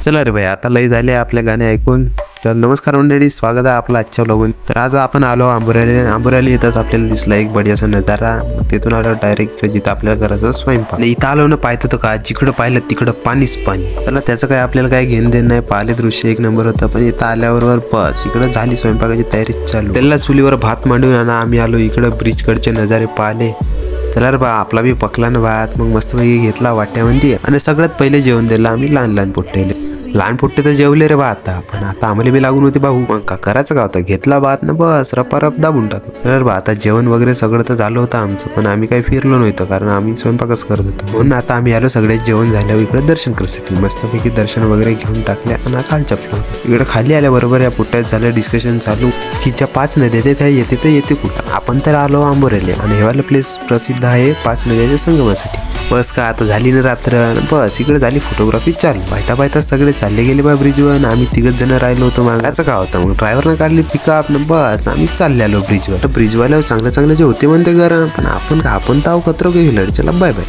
चला रे भाई, आता लई झाले आपल्या गाणे ऐकून. तर नमस्कार मंडळी, स्वागत आहे आपलं आजच्या व्लॉगून. तर आज आपण आलो आंबोऱ्याला येतच आपल्याला दिसला एक बढियासा नजारा. तिथून आलो डायरेक्ट इकडे जिथं आपल्याला करायचं स्वयंपाक. इथं आलो ना, पाहतो तर का जिकडं पाहिलं तिकडं पाणीच पाणी. त्याला त्याचं काय आपल्याला काय घेणं देणं नाही. पाहिले दृश्य एक नंबर होतं, पण इथं आल्यावर बस इकडं झाली स्वयंपाकाची तयारी चालू. त्याला चुलीवर भात मांडून आणि आम्ही आलो इकडं ब्रिजकडचे नजारे पाहिले. चला रे बा, आपला बी पकला ना भात. मग मस्तपैकी घेतला वाट्यामध्ये आणि सगळ्यात पहिले जेवण दिलं आम्ही लहान पोट्टेले. लहान पोट्टे तर जेवले रे बा आता, पण आता आम्हाला बी लागून होते भाऊ. मग का करायचं का होतं, घेतला भात ना बस रपारप दाबून टाकलं. तर बा आता जेवण वगैरे सगळं तर झालं होतं आमचं, पण आम्ही काही फिरलो नव्हतं कारण आम्ही स्वयंपाकच करत होतो. म्हणून आता आम्ही आलो सगळे जेवण झाल्यावर इकडे दर्शन करण्यासाठी. मस्तपैकी दर्शन वगैरे घेऊन टाकल्या आणि खालच्या फ्लोर इकडे खाली आल्याबरोबर या पुट्ट्यात झालं डिस्कशन चालू की ज्या 5 नद्या त्या येते तर येते कुठं. आपण तर आलो आंबोऱ्याला आणि हेवाला प्लेस प्रसिद्ध आहे 5 नद्याच्या संगमासाठी. बस का आता झाली ना रात्र, बस इकडे झाली फोटोग्राफी चालू. पाहता सगळे चालले गेले बा ब्रिजवर. आम्ही 3 जण राहिलो होतो. मागायचं का होतं, मग ड्रायव्हरनं काढली पिकअप न बस आम्ही चालले आलो ब्रिजवर. ब्रिजवाल्यावर चांगलं जे होते म्हणते गरम, पण आपण ताव कचरो की लढ. चला बाय बाय.